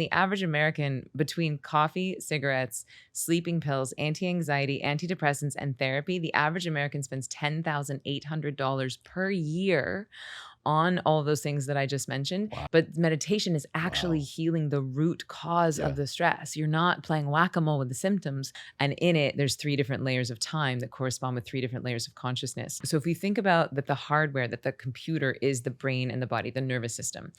The average American, between coffee, cigarettes, sleeping pills, anti-anxiety, antidepressants, and therapy, the average American spends $10,800 per year on all those things that I just mentioned. Wow. But meditation is actually Wow. healing the root cause Yeah. of the stress. You're not playing whack-a-mole with the symptoms. And in it, there's 3 different layers of time that correspond with 3 different layers of consciousness. So if we think about that the hardware, that the computer is the brain and the body, the nervous system,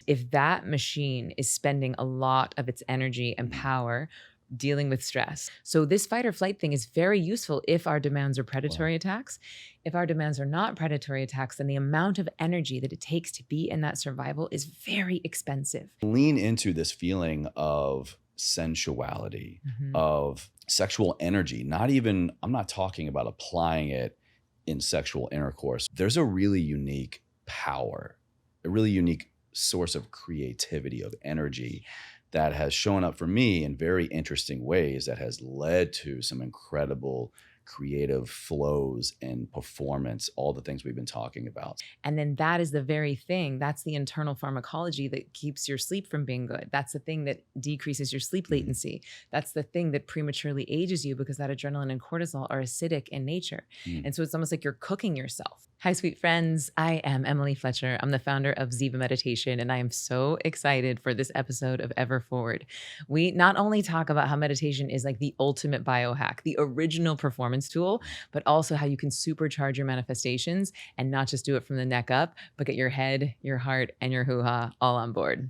if that machine is spending a lot of its energy and power dealing with stress. So this fight or flight thing is very useful if our demands are predatory attacks. If our demands are not predatory attacks, then the amount of energy that it takes to be in that survival is very expensive. Lean into this feeling of sensuality, of sexual energy. I'm not talking about applying it in sexual intercourse. There's a really unique power, a really unique source of creativity, of energy that has shown up for me in very interesting ways that has led to some incredible creative flows and performance, all the things we've been talking about. And then that is the very thing, that's the internal pharmacology that keeps your sleep from being good. That's the thing that decreases your sleep latency. That's the thing that prematurely ages you because that adrenaline and cortisol are acidic in nature. And so it's almost like you're cooking yourself. Hi, sweet friends. I am Emily Fletcher. I'm the founder of Ziva Meditation, and I am so excited for this episode of Ever Forward. We not only talk about how meditation is like the ultimate biohack, the original performance tool, but also how you can supercharge your manifestations and not just do it from the neck up, but get your head, your heart, and your hoo-ha all on board.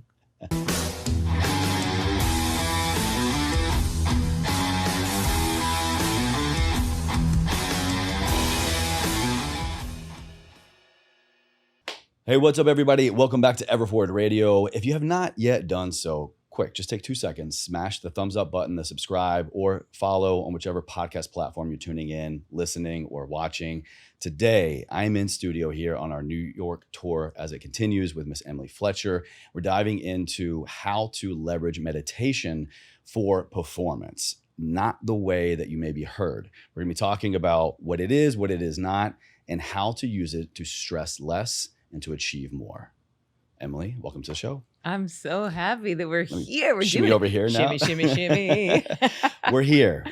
Hey, what's up, everybody? Welcome back to Ever Forward Radio. If you have not yet done so, quick, just take 2 seconds, smash the thumbs up button, the subscribe, or follow on whichever podcast platform you're tuning in, listening, or watching. Today, I'm in studio here on our New York tour as it continues with Miss Emily Fletcher. We're diving into how to leverage meditation for performance, not the way that you may be heard. We're gonna be talking about what it is not, and how to use it to stress less and to achieve more. Emily, welcome to the show. I'm so happy that we're here. We're shimmy doing over here now. Shimmy. We're here.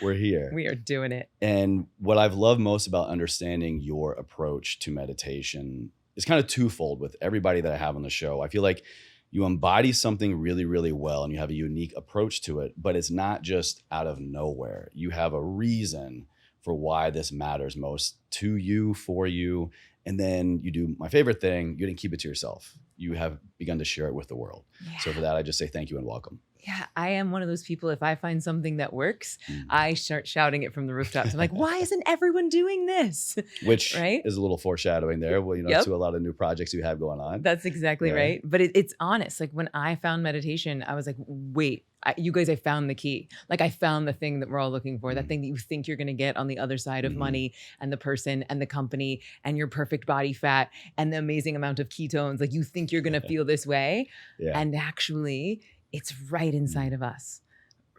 We are doing it. And what I've loved most about understanding your approach to meditation is kind of twofold with everybody that I have on the show. I feel like you embody something really, really well and you have a unique approach to it, but it's not just out of nowhere. You have a reason for why this matters most to you, for you. And then you do my favorite thing, you didn't keep it to yourself. You have begun to share it with the world. Yeah. So for that, I just say thank you and welcome. Yeah, I am one of those people, if I find something that works, I start shouting it from the rooftops. I'm like, why isn't everyone doing this? Which is a little foreshadowing there, well, to a lot of new projects you have going on. That's exactly right. But it's honest. Like when I found meditation, I was like, wait, you guys, I found the key. Like I found the thing that we're all looking for, that thing that you think you're going to get on the other side of money and the person and the company and your perfect body fat and the amazing amount of ketones. Like you think you're going to feel this way. Yeah. And actually, it's right inside of us,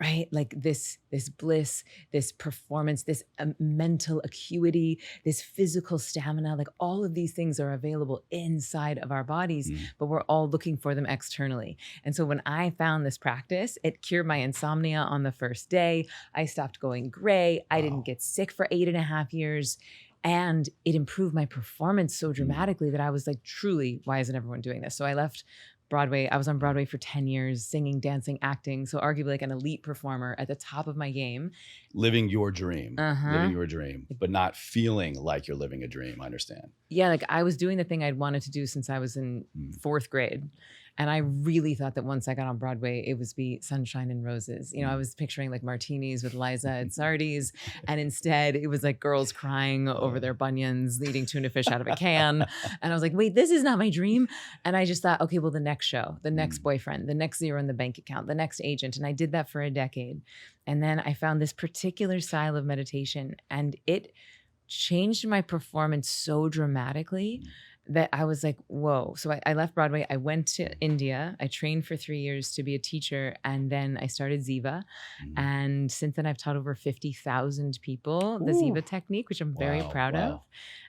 right? Like this bliss, this performance, this mental acuity, this physical stamina, like all of these things are available inside of our bodies, but we're all looking for them externally. And so when I found this practice, it cured my insomnia on the first day. I stopped going gray. I didn't get sick for 8.5 years. And it improved my performance so dramatically that I was like, truly, why isn't everyone doing this? So I left Broadway. I was on Broadway for 10 years, singing, dancing, acting. So arguably like an elite performer at the top of my game. Living your dream, but not feeling like you're living a dream. I understand. Yeah, like I was doing the thing I'd wanted to do since I was in 4th grade. And I really thought that once I got on Broadway, it was be sunshine and roses. I was picturing like martinis with Liza and Sardi's. And instead it was like girls crying over their bunions, eating tuna fish out of a can. And I was like, wait, this is not my dream. And I just thought, okay, well, the next show, the next boyfriend, the next zero in the bank account, the next agent. And I did that for a decade. And then I found this particular style of meditation and it changed my performance so dramatically that I was like, whoa. So I left Broadway. I went to India. I trained for 3 years to be a teacher. And then I started Ziva. And since then, I've taught over 50,000 people the Ooh. Ziva technique, which I'm very proud Wow.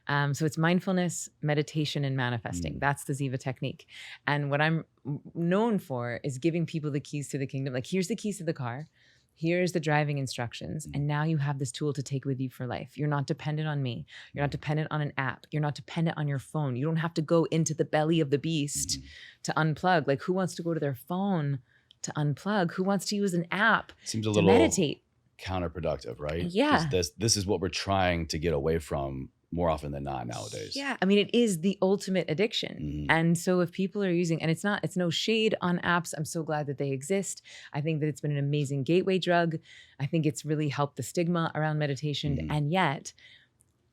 of. So it's mindfulness, meditation, and manifesting. That's the Ziva technique. And what I'm known for is giving people the keys to the kingdom. Like, here's the keys to the car. Here's the driving instructions. And now you have this tool to take with you for life. You're not dependent on me. You're not dependent on an app. You're not dependent on your phone. You don't have to go into the belly of the beast to unplug. Like, who wants to go to their phone to unplug? Who wants to use an app Seems a to little meditate? counterproductive, right? Yeah. This is what we're trying to get away from more often than not nowadays. Yeah. I mean, it is the ultimate addiction. And so if people are using, and it's no shade on apps. I'm so glad that they exist. I think that it's been an amazing gateway drug. I think it's really helped the stigma around meditation. And yet,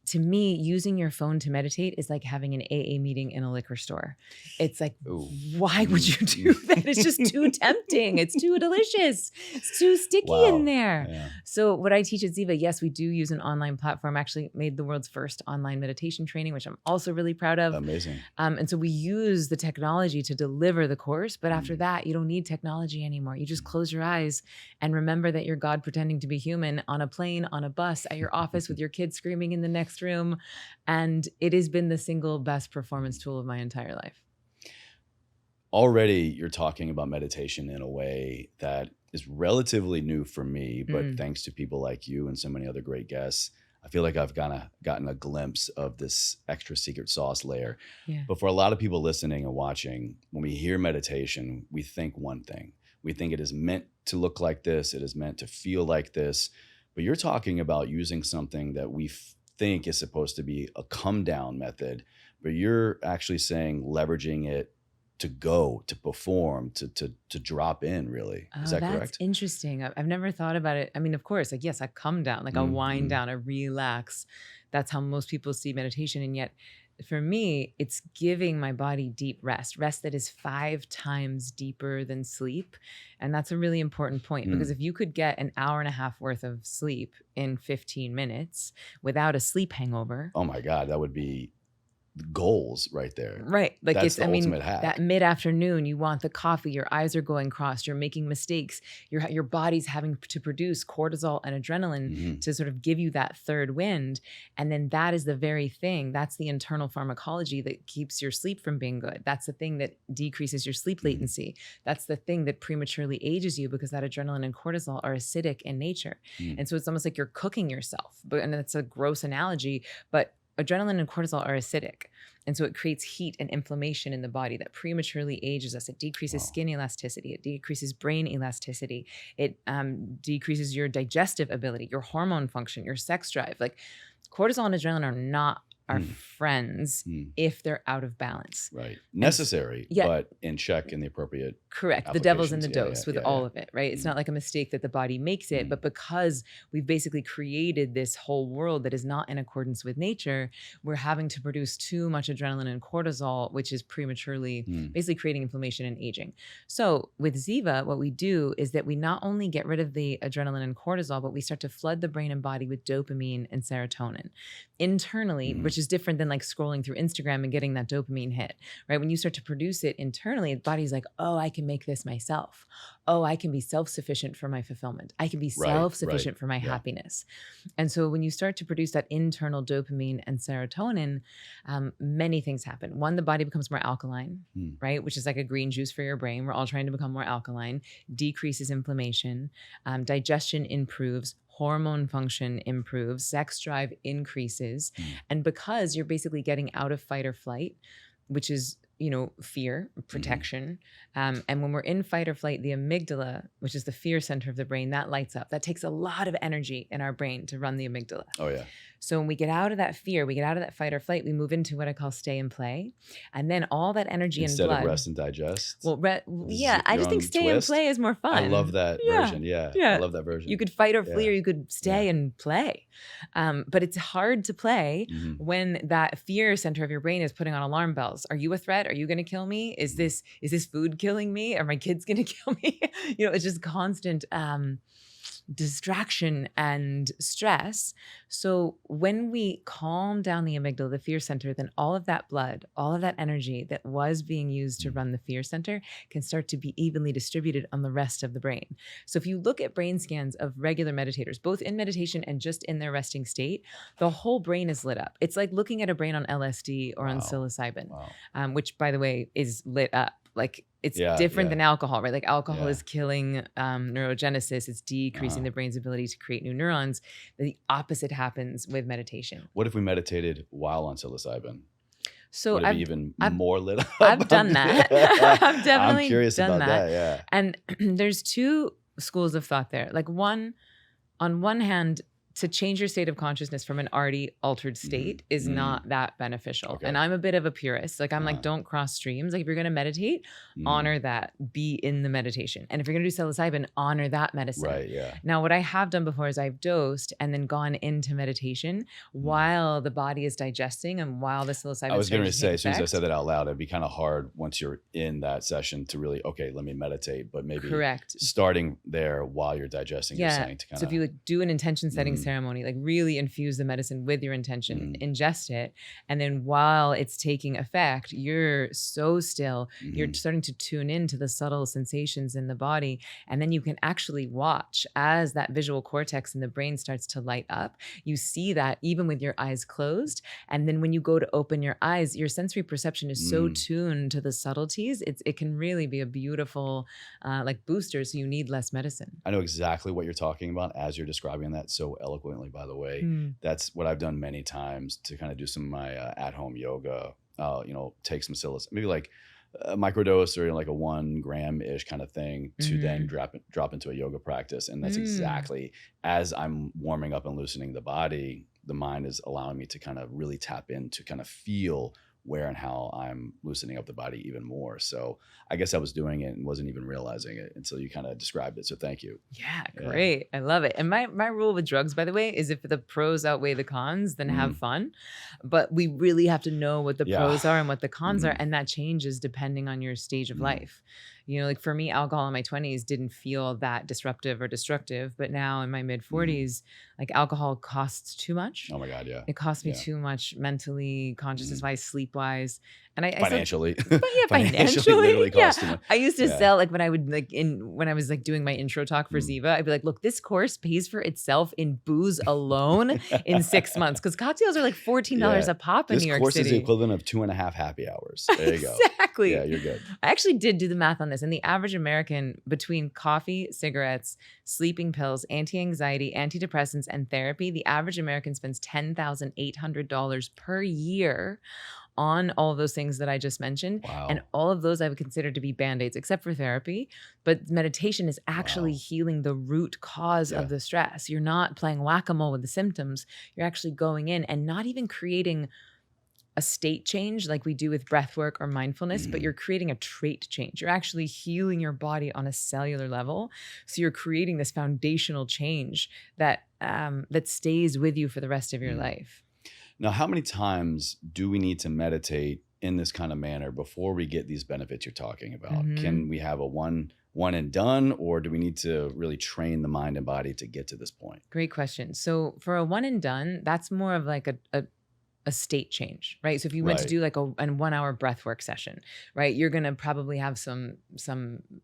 to me, using your phone to meditate is like having an AA meeting in a liquor store. It's like, why would you do that? It's just too tempting. It's too delicious. It's too sticky in there. Yeah. So what I teach at Ziva, yes, we do use an online platform. I actually made the world's first online meditation training, which I'm also really proud of. Amazing. And so we use the technology to deliver the course. But after that, you don't need technology anymore. You just close your eyes and remember that you're God pretending to be human on a plane, on a bus, at your office with your kids screaming in the next room. And it has been the single best performance tool of my entire life. Already you're talking about meditation in a way that is relatively new for me, but thanks to people like you and so many other great guests, I feel like I've gotten a glimpse of this extra secret sauce layer. Yeah. But for a lot of people listening and watching, when we hear meditation, we think one thing. We think it is meant to look like this. It is meant to feel like this. But you're talking about using something that we think is supposed to be a come down method, but you're actually saying leveraging it to go, to perform, to drop in, really. Is that correct? That's interesting. I've never thought about it. I mean, of course, like, yes, I come down, like I wind down, I relax. That's how most people see meditation. And yet for me, it's giving my body deep rest that is 5 times deeper than sleep. And that's a really important point, because if you could get an hour and a half worth of sleep in 15 minutes without a sleep hangover. Oh my God, that would be goals right there. Right. Like, that's it's, the ultimate hack. That mid-afternoon, you want the coffee, your eyes are going crossed, you're making mistakes, your body's having to produce cortisol and adrenaline to sort of give you that third wind. And then that is the very thing, that's the internal pharmacology that keeps your sleep from being good. That's the thing that decreases your sleep latency. That's the thing that prematurely ages you, because that adrenaline and cortisol are acidic in nature. And so it's almost like you're cooking yourself. And that's a gross analogy, but adrenaline and cortisol are acidic. And so it creates heat and inflammation in the body that prematurely ages us. It decreases skin elasticity. It decreases brain elasticity. It decreases your digestive ability, your hormone function, your sex drive. Like, cortisol and adrenaline are not our friends if they're out of balance. Right. Necessary, but in check in the appropriate. Correct. The devil's in the dose with all of of it, right? It's not like a mistake that the body makes it, but because we've basically created this whole world that is not in accordance with nature, we're having to produce too much adrenaline and cortisol, which is prematurely basically creating inflammation and aging. So with Ziva, what we do is that we not only get rid of the adrenaline and cortisol, but we start to flood the brain and body with dopamine and serotonin internally, which is different than like scrolling through Instagram and getting that dopamine hit, right? When you start to produce it internally, the body's like, oh, I can make this myself. Oh, I can be self-sufficient for my fulfillment. I can be self-sufficient for my happiness. And so when you start to produce that internal dopamine and serotonin, many things happen. One, the body becomes more alkaline, right? Which is like a green juice for your brain. We're all trying to become more alkaline, decreases inflammation, digestion improves, hormone function improves, sex drive increases. And because you're basically getting out of fight or flight, which is, fear, protection. And when we're in fight or flight, the amygdala, which is the fear center of the brain, that lights up. That takes a lot of energy in our brain to run the amygdala. Oh, yeah. So when we get out of that fear, we get out of that fight or flight, we move into what I call stay and play. And then all that energy and blood. Instead of rest and digest. Well, I just think stay and play is more fun. I love that version. Yeah. I love that version. You could fight or flee, or you could stay and play. But it's hard to play when that fear center of your brain is putting on alarm bells. Are you a threat? Are you going to kill me? Is this food killing me? Are my kids going to kill me? It's just constant distraction and stress. So when we calm down the amygdala, the fear center, then all of that blood, all of that energy that was being used to run the fear center can start to be evenly distributed on the rest of the brain. So if you look at brain scans of regular meditators, both in meditation and just in their resting state, the whole brain is lit up. It's like looking at a brain on LSD or on psilocybin, which, by the way, is lit up. Like it's different than alcohol, right? Like alcohol is killing neurogenesis. It's decreasing the brain's ability to create new neurons. The opposite happens with meditation. What if we meditated while on psilocybin? So would it be even more lit up? I've done that. I've definitely I'm curious done about that. Yeah. And there's two schools of thought there. Like on one hand, to change your state of consciousness from an already altered state is not that beneficial. Okay. And I'm a bit of a purist. Like I'm like, don't cross streams. Like if you're going to meditate, honor that, be in the meditation. And if you're going to do psilocybin, honor that medicine. Right. Yeah. Now, what I have done before is I've dosed and then gone into meditation while the body is digesting and while the psilocybin. I was going to say, as soon as I effect. said that out loud, it'd be kind of hard once you're in that session to really, okay, let me meditate, but maybe starting there while you're digesting, you're saying to kind of. So if you like do an intention setting ceremony, like really infuse the medicine with your intention, ingest it. And then while it's taking effect, you're so still, you're starting to tune into the subtle sensations in the body. And then you can actually watch as that visual cortex in the brain starts to light up. You see that even with your eyes closed. And then when you go to open your eyes, your sensory perception is so tuned to the subtleties. It can really be a beautiful like booster. So you need less medicine. I know exactly what you're talking about as you're describing that so eloquently, by the way. That's what I've done many times to kind of do some of my at-home yoga, take some psilocybin, maybe like a microdose or like a 1 gram-ish kind of thing to then drop into a yoga practice. And that's exactly as I'm warming up and loosening the body, the mind is allowing me to kind of really tap in to kind of feel where and how I'm loosening up the body even more. So I guess I was doing it and wasn't even realizing it until you kind of described it. So thank you. Yeah, great. I love it. And my rule with drugs, by the way, is if the pros outweigh the cons, then have fun. But we really have to know what the pros are and what the cons are. And that changes depending on your stage of life. You know, like for me, alcohol in my 20s didn't feel that disruptive or destructive. But now in my mid 40s, like alcohol costs too much. Oh my God, yeah. It costs me too much mentally, consciousness-wise, sleep-wise. And I financially. But yeah, financially. Literally costs too much. I used to sell like when I would when I was like doing my intro talk for Ziva, I'd be like, look, this course pays for itself in booze alone in 6 months. Because cocktails are like $14 a pop in New York City. This course is the equivalent of 2.5 happy hours. There you go. Exactly. Yeah, you're good. I actually did do the math on this. And the average American, between coffee, cigarettes, sleeping pills, anti-anxiety, antidepressants, and therapy, the average American spends $10,800 per year on all of those things that I just mentioned. Wow. And all of those I would consider to be band-aids, except for therapy. But meditation is actually healing the root cause of the stress. You're not playing whack-a-mole with the symptoms. You're actually going in and not even creating a state change like we do with breath work or mindfulness, but you're creating a trait change. You're actually healing your body on a cellular level. So you're creating this foundational change that that stays with you for the rest of your life. Now, how many times do we need to meditate in this kind of manner before we get these benefits you're talking about? Can we have a one and done, or do we need to really train the mind and body to get to this point? Great question. So for a one and done, that's more of like a state change, right? So if you went to do like a 1 hour breath work session, right? You're going to probably have some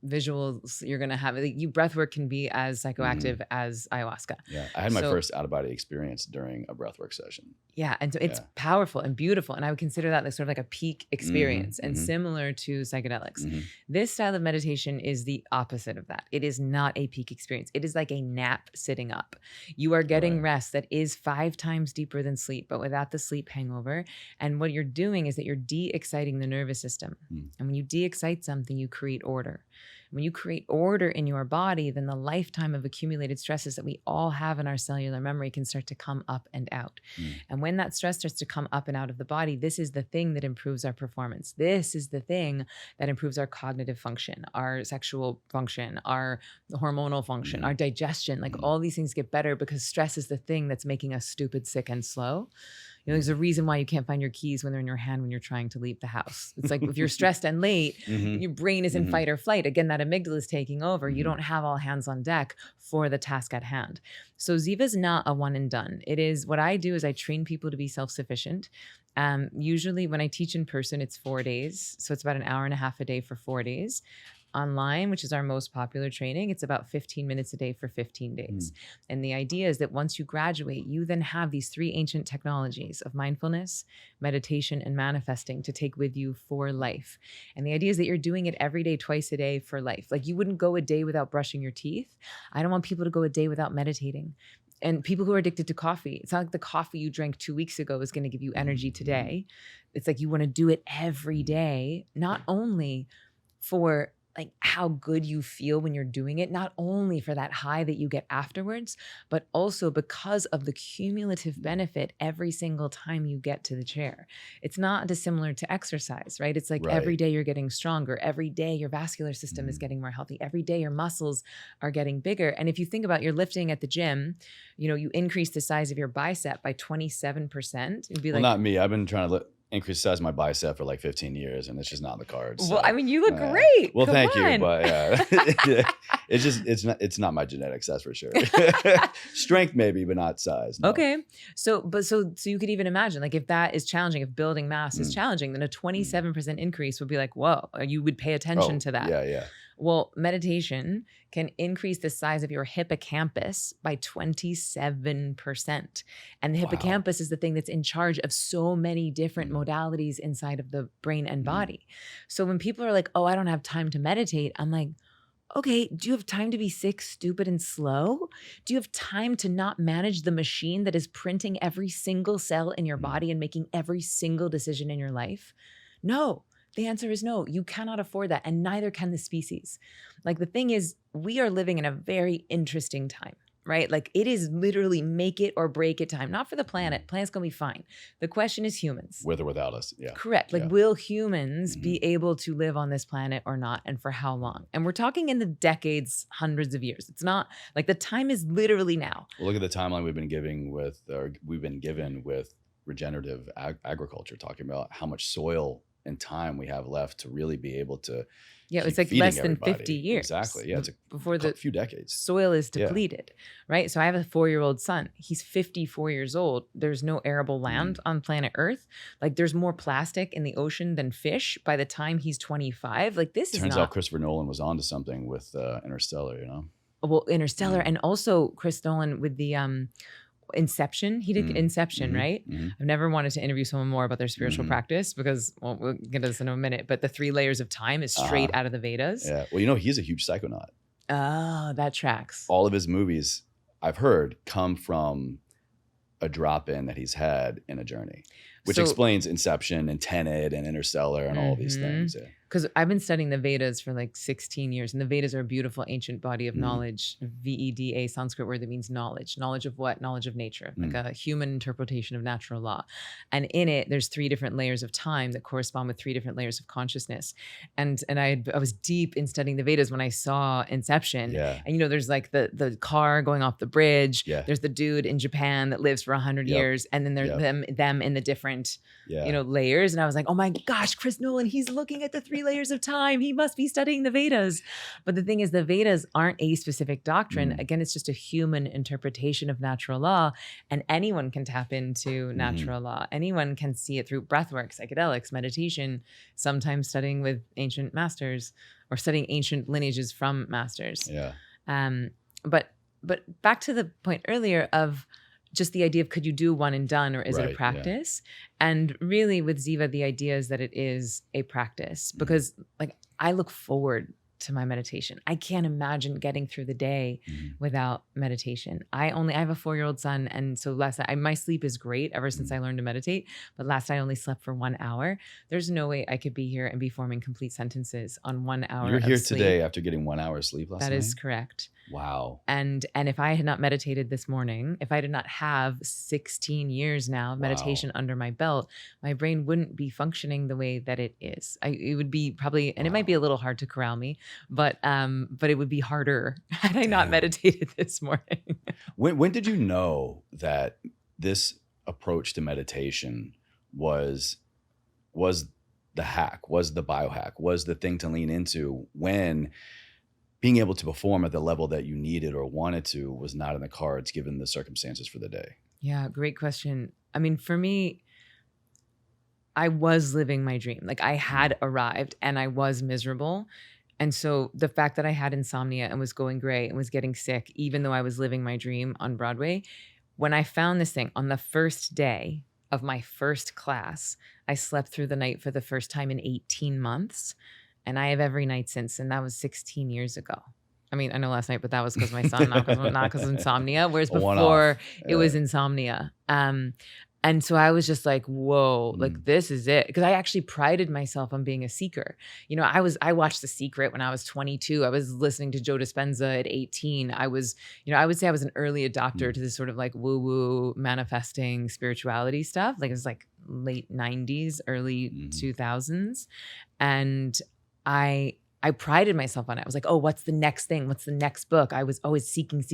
visuals. You're going to have, breath work can be as psychoactive as ayahuasca. Yeah. I had my first out of body experience during a breath work session. Yeah. And so it's powerful and beautiful. And I would consider that like sort of like a peak experience and similar to psychedelics. This style of meditation is the opposite of that. It is not a peak experience. It is like a nap sitting up. You are getting rest that is 5 times deeper than sleep, but without the sleep hangover. And what you're doing is that you're de-exciting the nervous system. And when you de-excite something, you create order. When you create order in your body, then the lifetime of accumulated stresses that we all have in our cellular memory can start to come up and out. And when that stress starts to come up and out of the body, this is the thing that improves our performance. This is the thing that improves our cognitive function, our sexual function, our hormonal function, our digestion. Like all these things get better because stress is the thing that's making us stupid, sick, and slow. You know, there's a reason why you can't find your keys when they're in your hand when you're trying to leave the house. It's like if you're stressed and late, your brain is in fight or flight. Again, that amygdala is taking over. You don't have all hands on deck for the task at hand. So Ziva is not a one and done. It is, what I do is I train people to be self-sufficient. Usually when I teach in person, it's 4 days. So it's about an hour and a half a day for 4 days. Online, which is our most popular training, it's about 15 minutes a day for 15 days. And the idea is that once you graduate, you then have these 3 ancient technologies of mindfulness, meditation, and manifesting to take with you for life. And the idea is that you're doing it every day, twice a day for life. Like you wouldn't go a day without brushing your teeth. I don't want people to go a day without meditating. And people who are addicted to coffee, it's not like the coffee you drank 2 weeks ago is going to give you energy today. It's like you want to do it every day, not only for like how good you feel when you're doing it, not only for that high that you get afterwards, but also because of the cumulative benefit every single time you get to the chair. It's not dissimilar to exercise, right? It's like every day you're getting stronger. Every day your vascular system is getting more healthy. Every day your muscles are getting bigger. And if you think about you're lifting at the gym, you know, you increase the size of your bicep by 27%. It'd be Well, like, not me. I've been trying to increase the size of my bicep for like 15 years, and it's just not in the cards. Well, so, I mean, you look great. Well, Come thank on. you, but yeah, it's not my genetics, that's for sure. Strength maybe, but not size. No. Okay. So you could even imagine, like, if that is challenging, if building mass is challenging, then a 27% increase would be like, whoa, you would pay attention to that. Yeah. Well, meditation can increase the size of your hippocampus by 27%. And the hippocampus is the thing that's in charge of so many different modalities inside of the brain and body. So when people are like, oh, I don't have time to meditate, I'm like, okay, do you have time to be sick, stupid, and slow? Do you have time to not manage the machine that is printing every single cell in your body and making every single decision in your life? No. The answer is no. You cannot afford that, and neither can the species. Like, the thing is, we are living in a very interesting time, right? Like, it is literally make it or break it time. Not for the planet. Planet's going to be fine. The question is humans. With or without us. Yeah. Correct. Like, will humans be able to live on this planet or not, and for how long? And we're talking in the decades, hundreds of years. It's not like the time is literally now. Well, look at the timeline we've been given with regenerative agriculture, talking about how much soil and time we have left to really be able to it's like less than 50 years. Exactly. Yeah, it's before the few decades. Soil is depleted, right? So I have a 4-year-old son. He's 54 years old. There's no arable land on planet Earth. Like, there's more plastic in the ocean than fish by the time he's 25. Like, this Turns out Christopher Nolan was onto something with Interstellar, you know? Well, Interstellar, and also Chris Nolan with the Inception. He did Inception, right? I've never wanted to interview someone more about their spiritual practice because, well, we'll get to this in a minute, but the 3 layers of time is straight out of the Vedas. Yeah. Well, you know, he's a huge psychonaut. Oh, that tracks. All of his movies, I've heard, come from a drop-in that he's had in a journey, which explains Inception and Tenet and Interstellar and all these things. Yeah. Because I've been studying the Vedas for like 16 years, and the Vedas are a beautiful ancient body of knowledge. Veda, Sanskrit word that means knowledge. Knowledge of what? Knowledge of nature, like a human interpretation of natural law. And in it, there's 3 different layers of time that correspond with 3 different layers of consciousness. And I was deep in studying the Vedas when I saw Inception. Yeah. And, you know, there's like the car going off the bridge. Yeah. There's the dude in Japan that lives for 100 years. And then there's them in the different, you know, layers. And I was like, oh my gosh, Chris Nolan, he's looking at the 3 layers of time. He must be studying the Vedas. But the thing is, the Vedas aren't a specific doctrine. Again, it's just a human interpretation of natural law. And anyone can tap into natural law. Anyone can see it through breathwork, psychedelics, meditation, sometimes studying with ancient masters or studying ancient lineages from masters. Yeah. But back to the point earlier of just the idea of, could you do one and done, or is it a practice? Yeah. And really with Ziva, the idea is that it is a practice, because like, I look forward to my meditation. I can't imagine getting through the day without meditation. I have a 4-year-old son. And so last night, my sleep is great ever since I learned to meditate. But last night I only slept for 1 hour. There's no way I could be here and be forming complete sentences on 1 hour You're here of sleep. today after getting 1 hour of sleep last night? That is correct. Wow. And if I had not meditated this morning, if I did not have 16 years now of meditation under my belt, my brain wouldn't be functioning the way that it is. It would be probably, and it might be a little hard to corral me, but it would be harder had I not meditated this morning. When did you know that this approach to meditation was the hack, was the biohack, was the thing to lean into when being able to perform at the level that you needed or wanted to was not in the cards given the circumstances for the day? Yeah, great question. I mean, for me, I was living my dream. Like I had arrived and I was miserable. And so the fact that I had insomnia and was going gray and was getting sick, even though I was living my dream on Broadway, when I found this thing on the first day of my first class, I slept through the night for the first time in 18 months. And I have every night since. And that was 16 years ago. I mean, I know last night, but that was because my son, not because of insomnia. Whereas before it was insomnia. And so I was just like, whoa, like this is it. Because I actually prided myself on being a seeker. You know, I watched The Secret when I was 22. I was listening to Joe Dispenza at 18. I was, I would say I was an early adopter to this sort of like woo-woo manifesting spirituality stuff. Like it was like late 90s, early 2000s. And I prided myself on it. I was like, oh, what's the next thing? What's the next book? I was always seeking.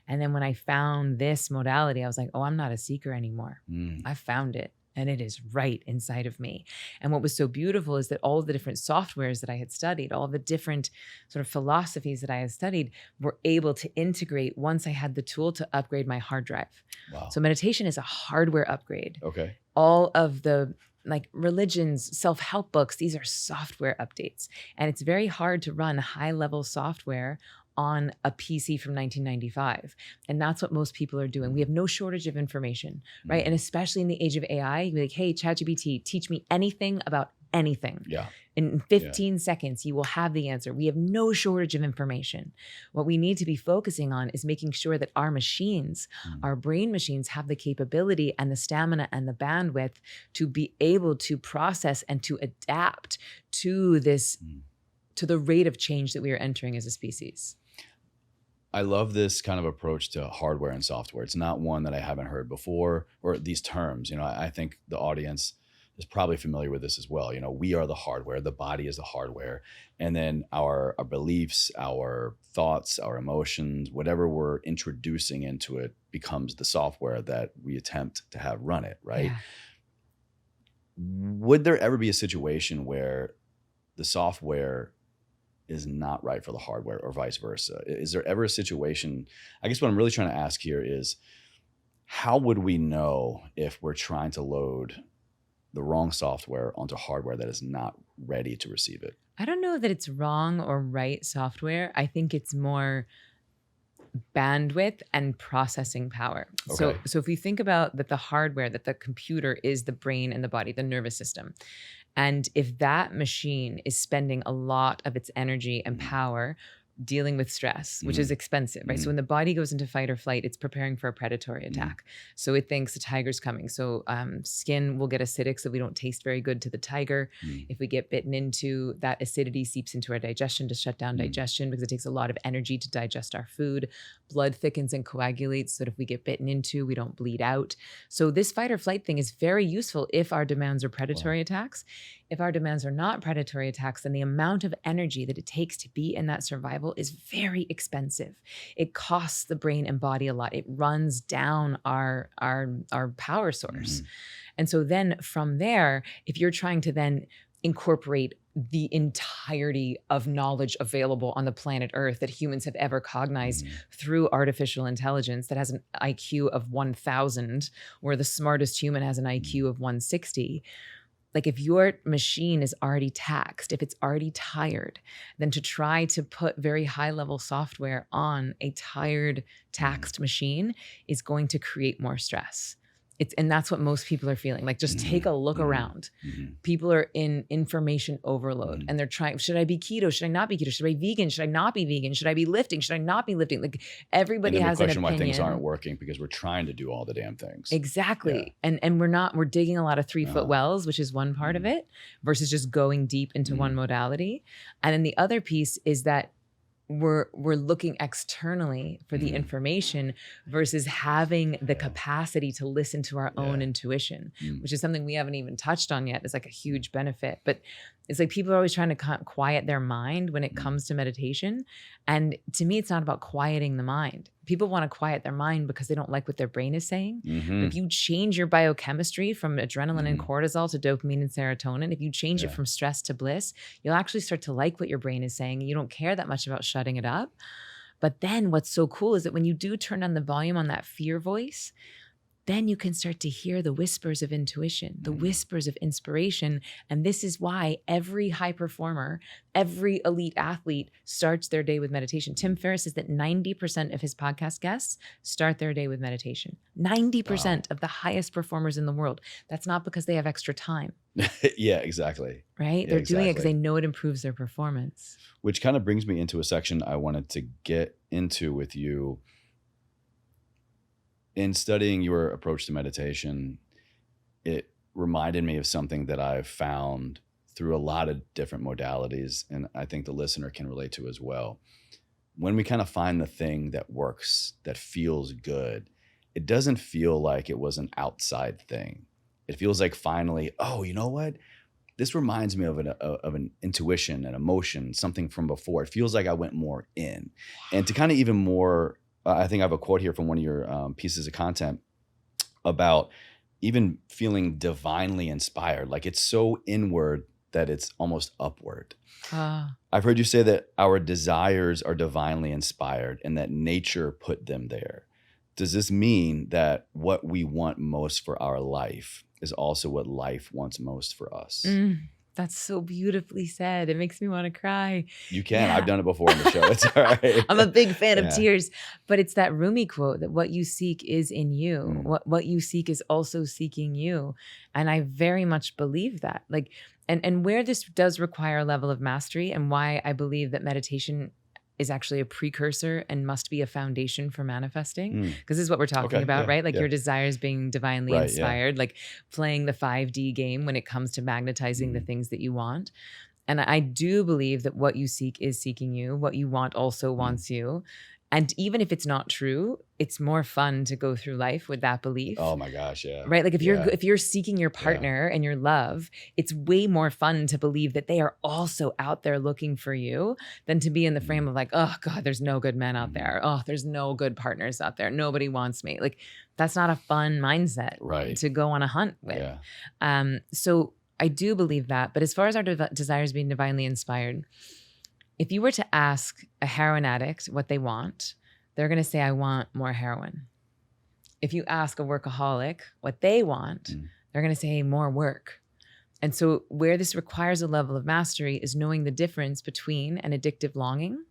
And then when I found this modality, I was like, oh, I'm not a seeker anymore. I found it and it is right inside of me. And what was so beautiful is that all of the different softwares that I had studied, all the different sort of philosophies that I had studied were able to integrate once I had the tool to upgrade my hard drive. Wow. So meditation is a hardware upgrade. Okay. All of the like religions, self-help books, these are software updates. And it's very hard to run high-level software on a PC from 1995. And that's what most people are doing. We have no shortage of information, right? And especially in the age of AI, you'd be like, hey, ChatGPT, teach me anything about anything. Yeah. In 15 seconds, you will have the answer. We have no shortage of information. What we need to be focusing on is making sure that our machines, our brain machines, have the capability and the stamina and the bandwidth to be able to process and to adapt to this, to the rate of change that we are entering as a species. I love this kind of approach to hardware and software. It's not one that I haven't heard before, or these terms. I think the audience is probably familiar with this as well. We are the hardware, the body is the hardware. And then our beliefs, our thoughts, our emotions, whatever we're introducing into it becomes the software that we attempt to have run it, right? Yeah. Would there ever be a situation where the software is not right for the hardware or vice versa? Is there ever a situation, I guess what I'm really trying to ask here is, how would we know if we're trying to load the wrong software onto hardware that is not ready to receive it? I don't know that it's wrong or right software. I think it's more bandwidth and processing power. Okay. So if we think about that, the hardware, that the computer is the brain and the body, the nervous system. And if that machine is spending a lot of its energy and power dealing with stress, which is expensive, right? So when the body goes into fight or flight, it's preparing for a predatory attack. So it thinks the tiger's coming. So skin will get acidic, so we don't taste very good to the tiger. If we get bitten into, that acidity seeps into our digestion to shut down digestion because it takes a lot of energy to digest our food. Blood thickens and coagulates so that if we get bitten into, we don't bleed out. So this fight or flight thing is very useful if our demands are predatory attacks. If our demands are not predatory attacks, then the amount of energy that it takes to be in that survival is very expensive. It costs the brain and body a lot. It runs down our power source. And so then from there, if you're trying to then incorporate the entirety of knowledge available on the planet Earth that humans have ever cognized through artificial intelligence that has an IQ of 1,000, where the smartest human has an IQ of 160, like if your machine is already taxed, if it's already tired, then to try to put very high level software on a tired, taxed machine is going to create more stress. And that's what most people are feeling. Like, just take a look around. People are in information overload and they're trying, should I be keto? Should I not be keto? Should I be vegan? Should I not be vegan? Should I be lifting? Should I not be lifting? Like, everybody has an opinion. Why things aren't working because we're trying to do all the damn things. Exactly. Yeah. And we're digging a lot of 3-foot wells, which is one part of it, versus just going deep into one modality. And then the other piece is that we're looking externally for the information versus having the capacity to listen to our own intuition, which is something we haven't even touched on yet. It's like a huge benefit, but it's like people are always trying to quiet their mind when it comes to meditation. And to me, it's not about quieting the mind. People want to quiet their mind because they don't like what their brain is saying. But if you change your biochemistry from adrenaline and cortisol to dopamine and serotonin, if you change it from stress to bliss, you'll actually start to like what your brain is saying. And you don't care that much about shutting it up. But then what's so cool is that when you do turn on the volume on that fear voice, then you can start to hear the whispers of intuition, the whispers of inspiration. And this is why every high performer, every elite athlete starts their day with meditation. Tim Ferriss says that 90% of his podcast guests start their day with meditation. 90% of the highest performers in the world. That's not because they have extra time. Yeah, exactly. Right? They're doing it because they know it improves their performance. Which kind of brings me into a section I wanted to get into with you. In studying your approach to meditation, it reminded me of something that I've found through a lot of different modalities, and I think the listener can relate to as well. When we kind of find the thing that works, that feels good, it doesn't feel like it was an outside thing. It feels like finally, oh, you know what? This reminds me of an intuition, an emotion, something from before. It feels like I went more in. And to kind of even more, I think I have a quote here from one of your pieces of content about even feeling divinely inspired. Like it's so inward that it's almost upward. I've heard you say that our desires are divinely inspired and that nature put them there. Does this mean that what we want most for our life is also what life wants most for us? That's so beautifully said. It makes me want to cry. You can. Yeah. I've done it before on the show. It's all right. I'm a big fan of tears. But it's that Rumi quote that what you seek is in you. What you seek is also seeking you. And I very much believe that. Like, and where this does require a level of mastery, and why I believe that meditation is actually a precursor and must be a foundation for manifesting. Because this is what we're talking about, right? Like your desires being divinely inspired, like playing the 5D game when it comes to magnetizing the things that you want. And I do believe that what you seek is seeking you. What you want also wants you. And even if it's not true, it's more fun to go through life with that belief. Oh my gosh, yeah. Right? Like if you're seeking your partner and your love, it's way more fun to believe that they are also out there looking for you than to be in the frame of like, oh God, there's no good men out there. Oh, there's no good partners out there. Nobody wants me. Like that's not a fun mindset to go on a hunt with. Yeah. So I do believe that. But as far as our desires being divinely inspired, if you were to ask a heroin addict what they want, they're going to say, I want more heroin. If you ask a workaholic what they want, they're going to say more work. And so where this requires a level of mastery is knowing the difference between an addictive longing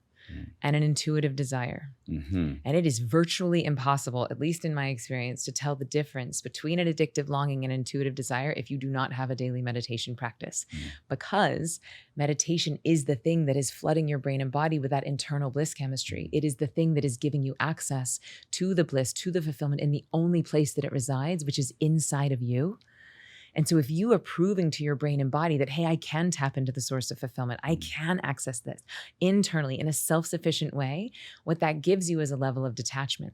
and an intuitive desire. And it is virtually impossible, at least in my experience, to tell the difference between an addictive longing and intuitive desire if you do not have a daily meditation practice. Because meditation is the thing that is flooding your brain and body with that internal bliss chemistry. It is the thing that is giving you access to the bliss, to the fulfillment in the only place that it resides, which is inside of you. And so if you are proving to your brain and body that, hey, I can tap into the source of fulfillment, I can access this internally in a self-sufficient way, what that gives you is a level of detachment,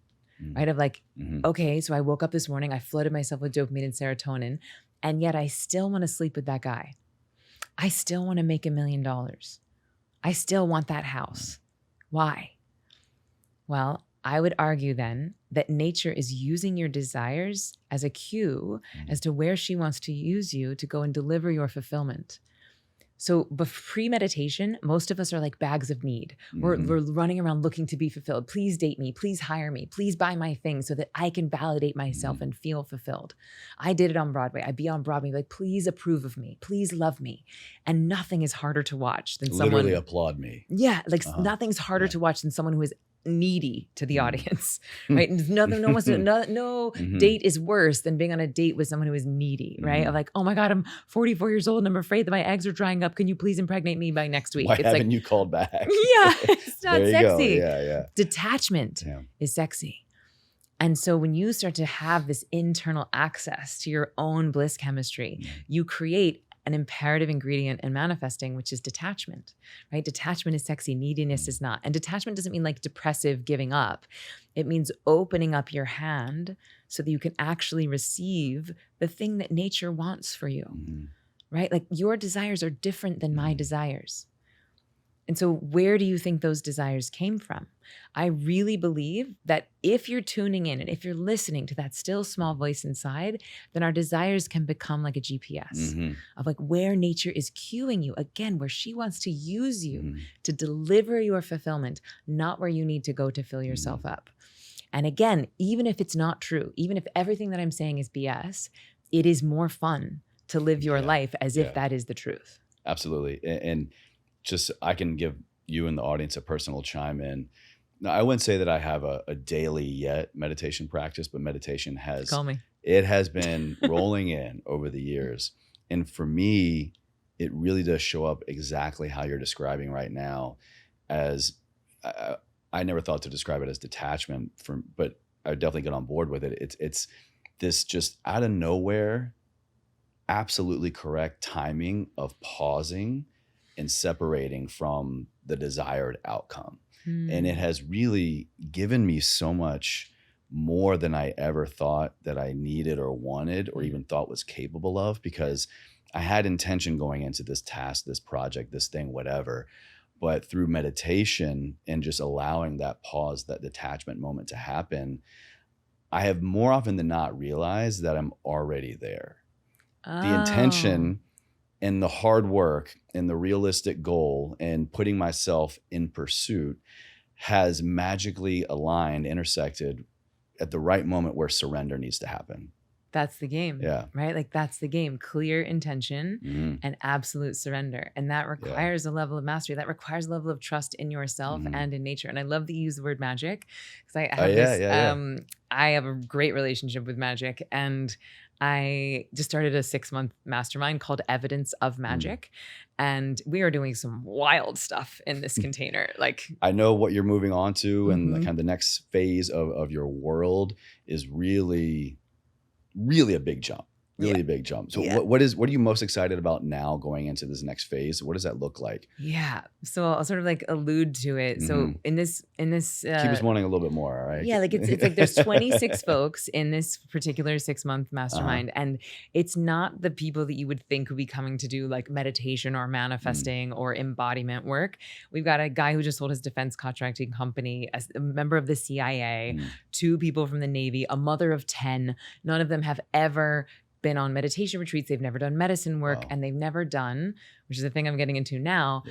right? Of like, okay, so I woke up this morning, I flooded myself with dopamine and serotonin, and yet I still want to sleep with that guy. I still want to make $1 million. I still want that house. Why? Well, I would argue then that nature is using your desires as a cue as to where she wants to use you to go and deliver your fulfillment. So pre-meditation, most of us are like bags of need. We're running around looking to be fulfilled. Please date me. Please hire me. Please buy my thing so that I can validate myself and feel fulfilled. I did it on Broadway. I'd be on Broadway like, please approve of me. Please love me. And nothing is harder to watch than someone— Literally applaud me. Yeah, like nothing's harder to watch than someone who is needy to the audience, right? And no wants to, no date is worse than being on a date with someone who is needy, right? Of like, oh my God, I'm 44 years old and I'm afraid that my eggs are drying up. Can you please impregnate me by next week? Why haven't you called back? Yeah, it's not sexy. Yeah. Detachment is sexy. And so when you start to have this internal access to your own bliss chemistry, you create an imperative ingredient in manifesting, which is detachment, right? Detachment is sexy, neediness is not. And detachment doesn't mean like depressive giving up. It means opening up your hand so that you can actually receive the thing that nature wants for you, right? Like your desires are different than my desires. And so where do you think those desires came from? I really believe that if you're tuning in and if you're listening to that still small voice inside, then our desires can become like a GPS of like where nature is cueing you, again, where she wants to use you to deliver your fulfillment, not where you need to go to fill yourself up. And again, even if it's not true, even if everything that I'm saying is BS, it is more fun to live your life as if that is the truth. Absolutely. And just, I can give you and the audience a personal chime in. Now, I wouldn't say that I have a daily yet meditation practice, but meditation has, Call me. It has been rolling in over the years. And for me, it really does show up exactly how you're describing right now. As I never thought to describe it as detachment, but I would definitely get on board with it. It's this just out of nowhere, absolutely correct timing of pausing and separating from the desired outcome. And it has really given me so much more than I ever thought that I needed or wanted or even thought was capable of, because I had intention going into this task, this project, this thing, whatever. But through meditation and just allowing that pause, that detachment moment to happen, I have more often than not realized that I'm already there. The intention and the hard work and the realistic goal and putting myself in pursuit has magically aligned, intersected at the right moment where surrender needs to happen. That's the game, right? Like that's the game, clear intention Mm-hmm. and absolute surrender. And that requires a level of mastery. That requires a level of trust in yourself and in nature. And I love that you use the word magic, because I have a great relationship with magic, and I just started a 6-month mastermind called Evidence of Magic. And we are doing some wild stuff in this container. Like, I know what you're moving on to, and kind of the next phase of your world is really a big jump. Really a big jump. So what are you most excited about now going into this next phase? What does that look like? Yeah. So I'll sort of like allude to it. So in this keep us wanting a little bit more. All right. Yeah. Like it's like there's 26 folks in this particular 6-month mastermind. And it's not the people that you would think would be coming to do like meditation or manifesting or embodiment work. We've got a guy who just sold his defense contracting company, as a member of the CIA, 2 people from the Navy, a mother of 10. None of them have ever been on meditation retreats. They've never done medicine work, and they've never done, which is the thing I'm getting into now,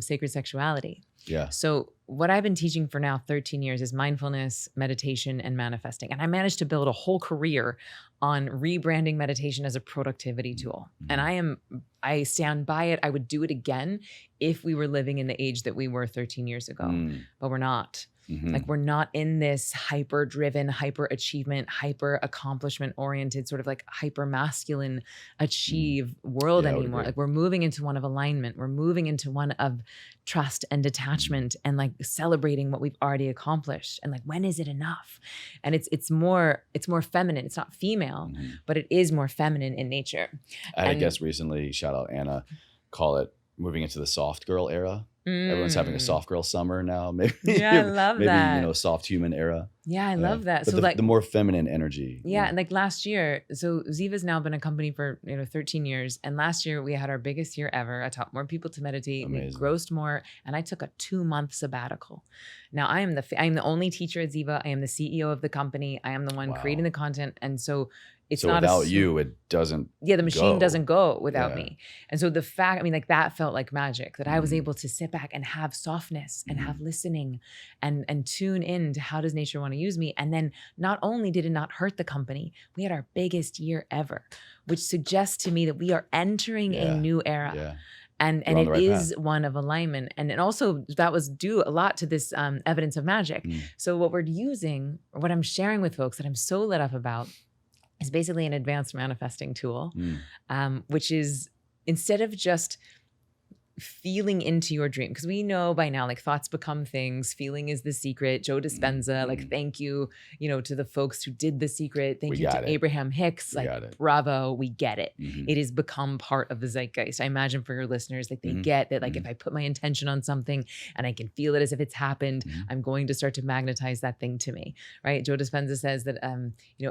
sacred sexuality. Yeah. So what I've been teaching for now 13 years is mindfulness, meditation, and manifesting. And I managed to build a whole career on rebranding meditation as a productivity tool. And I stand by it. I would do it again if we were living in the age that we were 13 years ago, but we're not. Like we're not in this hyper driven, hyper achievement, hyper accomplishment oriented, sort of like hyper masculine achieve world anymore. Like we're moving into one of alignment. We're moving into one of trust and detachment and like celebrating what we've already accomplished. And like, when is it enough? And it's more feminine. It's not female, but it is more feminine in nature. I had a guest recently, shout out Anna, call it moving into the soft girl era. Everyone's having a soft girl summer now. Maybe, I love that. Maybe, soft human era. Yeah, I love that. But so the more feminine energy. Yeah, and like last year, so Ziva's now been a company for 13 years, and last year we had our biggest year ever. I taught more people to meditate. Amazing. We grossed more, and I took a 2-month sabbatical. Now I am the only teacher at Ziva. I am the CEO of the company. I am the one creating the content, and so it's so not without you, it doesn't. Yeah, the machine doesn't go without me. And so the fact, like that felt like magic, that I was able to sit back and have softness and have listening and tune in to how does nature want to use me. And then not only did it not hurt the company, we had our biggest year ever, which suggests to me that we are entering a new era. Yeah. And it is one of alignment. And also that was due a lot to this evidence of magic. So what we're using, or what I'm sharing with folks that I'm so lit up about, is basically an advanced manifesting tool, which is, instead of just feeling into your dream, because we know by now, like, thoughts become things. Feeling is the secret. Joe Dispenza, like, thank you, to the folks who did The Secret. Thank you to Abraham Hicks. Like, bravo, we get it. It has become part of the zeitgeist. I imagine for your listeners, like, they get that, like, if I put my intention on something and I can feel it as if it's happened, I'm going to start to magnetize that thing to me, right? Joe Dispenza says that,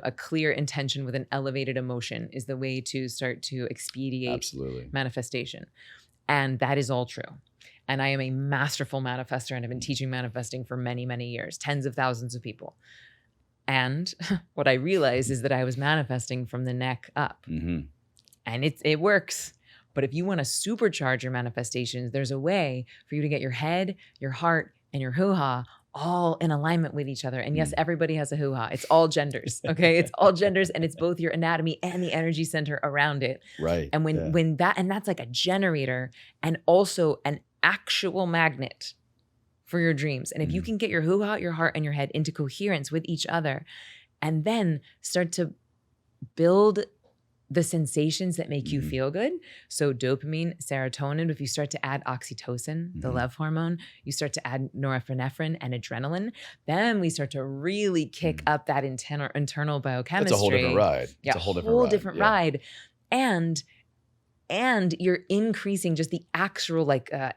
a clear intention with an elevated emotion is the way to start to expedite manifestation. And that is all true. And I am a masterful manifester and I've been teaching manifesting for many, many years, tens of thousands of people. And what I realized is that I was manifesting from the neck up. Mm-hmm. And it works. But if you want to supercharge your manifestations, there's a way for you to get your head, your heart, and your hoo-ha all in alignment with each other. And yes, everybody has a hoo-ha. It's all genders, okay? It's all genders, and it's both your anatomy and the energy center around it. Right. And when that's like a generator and also an actual magnet for your dreams. And if you can get your hoo-ha, your heart, and your head into coherence with each other, and then start to build the sensations that make you feel good. So dopamine, serotonin, if you start to add oxytocin, the love hormone, you start to add norepinephrine and adrenaline, then we start to really kick up that internal biochemistry. It's a whole different ride. Yeah, it's a whole different ride. And you're increasing just the actual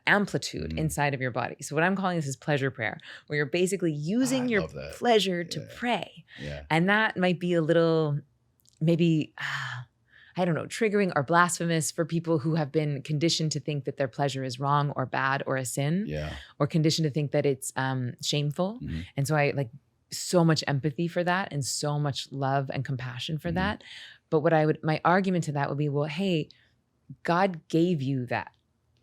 amplitude inside of your body. So what I'm calling this is pleasure prayer, where you're basically using your pleasure to pray. Yeah. And that might be a little, maybe, I don't know, triggering or blasphemous for people who have been conditioned to think that their pleasure is wrong or bad or a sin, or conditioned to think that it's shameful. And so I so much empathy for that and so much love and compassion for that. But my argument to that would be, well, hey, God gave you that.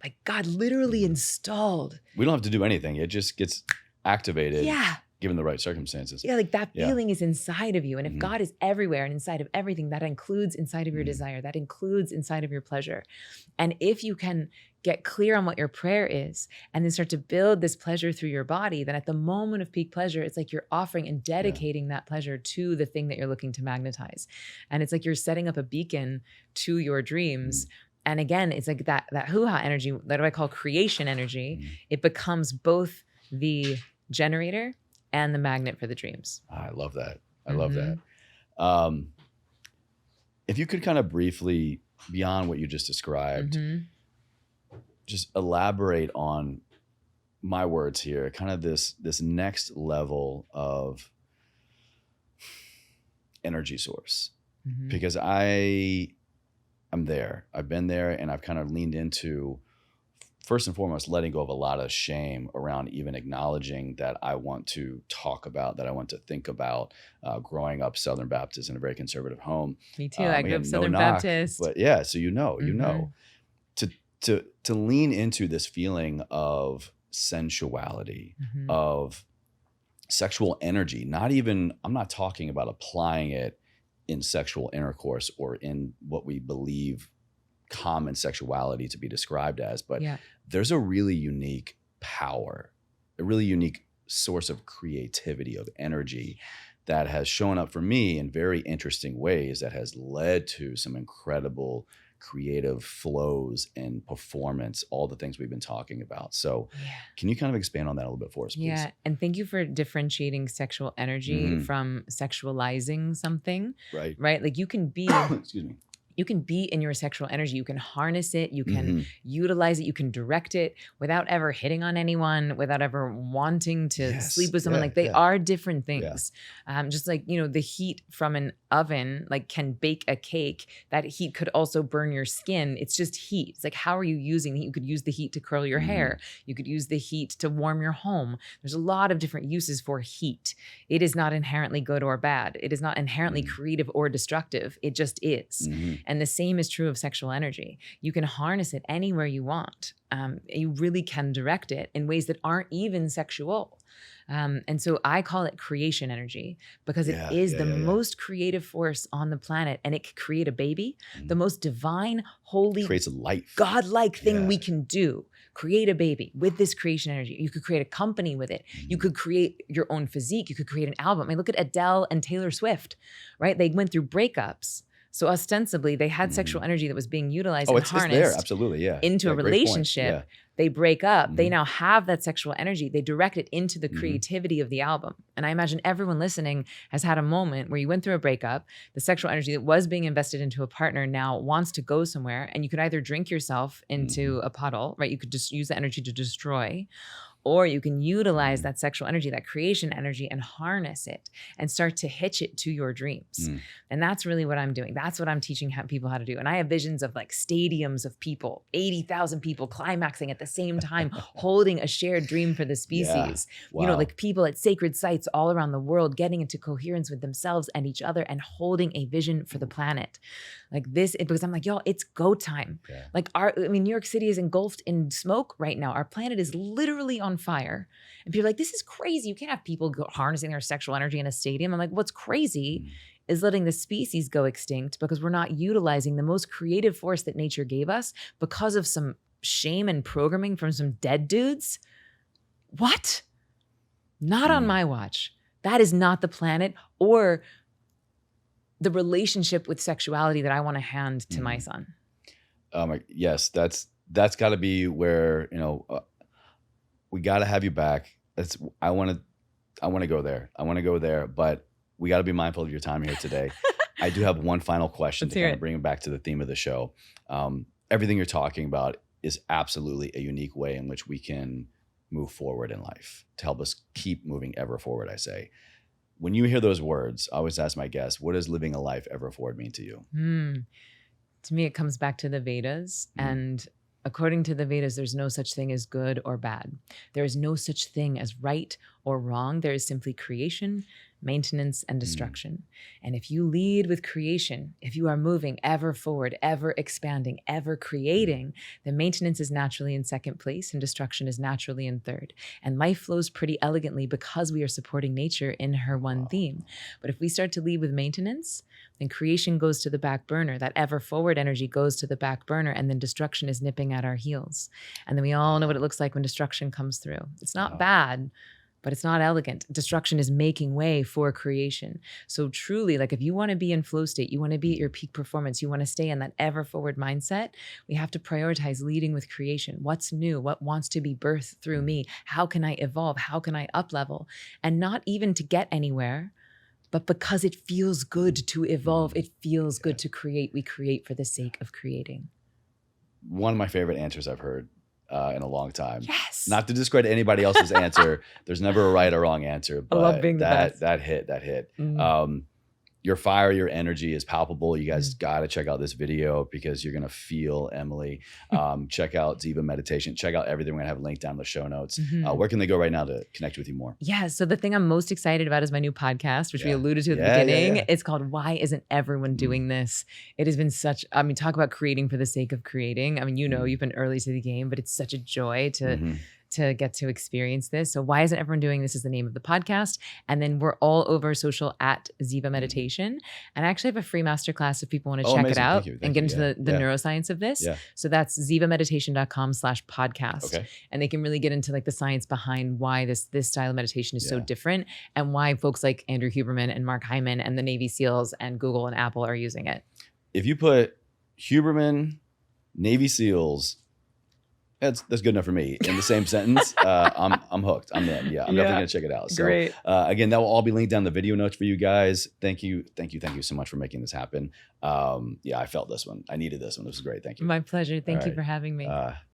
Like God literally installed. We don't have to do anything. It just gets activated. Yeah. Given the right circumstances. Yeah, like that feeling is inside of you. And if God is everywhere and inside of everything, that includes inside of your desire, that includes inside of your pleasure. And if you can get clear on what your prayer is and then start to build this pleasure through your body, then at the moment of peak pleasure, it's like you're offering and dedicating that pleasure to the thing that you're looking to magnetize. And it's like you're setting up a beacon to your dreams. And again, it's like that hoo-ha energy, that I call creation energy. It becomes both the generator and the magnet for the dreams. I love that. I love that. If you could kind of briefly, beyond what you just described, just elaborate on my words here, kind of this next level of energy source. Because I'm there. I've been there, and I've kind of leaned into, first and foremost, letting go of a lot of shame around even acknowledging that I want to talk about, that I want to think about. Growing up Southern Baptist in a very conservative home. Me too. I grew up Southern Baptist. But yeah, so you know, to lean into this feeling of sensuality, of sexual energy. I'm not talking about applying it in sexual intercourse or in what we believe common sexuality to be described as, but there's a really unique power, a really unique source of creativity, of energy that has shown up for me in very interesting ways, that has led to some incredible creative flows and performance, all the things we've been talking about. So can you kind of expand on that a little bit for us, please? Yeah. And thank you for differentiating sexual energy from sexualizing something. Right. Right. Like you can be, excuse me. You can be in your sexual energy. You can harness it. You can utilize it. You can direct it without ever hitting on anyone, without ever wanting to sleep with someone. They are different things. Just like, the heat from an oven, can bake a cake. That heat could also burn your skin. It's just heat. It's like, how are you using heat? You could use the heat to curl your hair. You could use the heat to warm your home. There's a lot of different uses for heat. It is not inherently good or bad. It is not inherently creative or destructive. It just is. And the same is true of sexual energy. You can harness it anywhere you want. You really can direct it in ways that aren't even sexual. And so I call it creation energy because it is the most creative force on the planet, and it could create a baby, the most divine, holy, creates life, godlike thing we can do. Create a baby with this creation energy. You could create a company with it. You could create your own physique. You could create an album. I mean, look at Adele and Taylor Swift, right? They went through breakups. So ostensibly, they had sexual energy that was being utilized and harnessed there. Absolutely, into a relationship. They break up. They now have that sexual energy. They direct it into the creativity of the album. And I imagine everyone listening has had a moment where you went through a breakup. The sexual energy that was being invested into a partner now wants to go somewhere. And you could either drink yourself into a puddle, right? You could just use the energy to destroy. or you can utilize that sexual energy, that creation energy, and harness it and start to hitch it to your dreams. And that's really what I'm doing. That's what I'm teaching people how to do. And I have visions of like stadiums of people, 80,000 people climaxing at the same time, holding a shared dream for the species. Wow. You know, like people at sacred sites all around the world getting into coherence with themselves and each other and holding a vision for the planet. Like this, because I'm like, y'all, it's go time. Like New York City is engulfed in smoke right now. Our planet is literally on fire. And people are like, this is crazy. You can't have people harnessing their sexual energy in a stadium. I'm like, what's crazy is letting the species go extinct because we're not utilizing the most creative force that nature gave us because of some shame and programming from some dead dudes. What? Not on my watch. That is not the planet or the relationship with sexuality that I want to hand to my son. Yes, that's got to be where, we got to have you back. I want to go there. I want to go there, but we got to be mindful of your time here today. I do have one final question to kind of bring it back to the theme of the show. Everything you're talking about is absolutely a unique way in which we can move forward in life to help us keep moving ever forward, I say. When you hear those words, I always ask my guests, what does living a life ever forward mean to you? To me, it comes back to the Vedas. And according to the Vedas, there's no such thing as good or bad. There is no such thing as right or wrong. There is simply creation, maintenance, and destruction. And if you lead with creation, if you are moving ever forward, ever expanding, ever creating, then maintenance is naturally in second place and destruction is naturally in third. And life flows pretty elegantly because we are supporting nature in her one theme. But if we start to lead with maintenance, then creation goes to the back burner. That ever forward energy goes to the back burner, and then destruction is nipping at our heels. And then we all know what it looks like when destruction comes through. It's not bad, but it's not elegant. Destruction is making way for creation. So truly, like if you want to be in flow state, you want to be at your peak performance, you want to stay in that ever forward mindset, we have to prioritize leading with creation. What's new? What wants to be birthed through me? How can I evolve? How can I up level? And not even to get anywhere, but because it feels good to evolve, it feels good to create. We create for the sake of creating. One of my favorite answers I've heard in a long time. Yes. Not to discredit anybody else's answer. There's never a right or wrong answer. But I love being the best. That hit. Your fire, your energy is palpable. You guys got to check out this video because you're going to feel Emily. Check out Ziva Meditation. Check out everything. We're going to have a link down in the show notes. Where can they go right now to connect with you more? Yeah. So the thing I'm most excited about is my new podcast, which we alluded to at the beginning. It's called Why Isn't Everyone Doing This? It has been talk about creating for the sake of creating. I mean, you've been early to the game, but it's such a joy to get to experience this. So Why Isn't Everyone Doing This is the name of the podcast. And then we're all over social at Ziva Meditation. And I actually have a free masterclass if people want to check it out and get into the neuroscience of this. So that's zivameditation.com/podcast. Okay. And they can really get into like the science behind why this style of meditation is so different and why folks like Andrew Huberman and Mark Hyman and the Navy SEALs and Google and Apple are using it. If you put Huberman, Navy SEALs, that's good enough for me. In the same sentence, I'm hooked. I'm in. I'm definitely gonna check it out. So great. Again, that will all be linked down in the video notes for you guys. Thank you so much for making this happen. I felt this one. I needed this one. This was great. Thank you. My pleasure. Thank you for having me.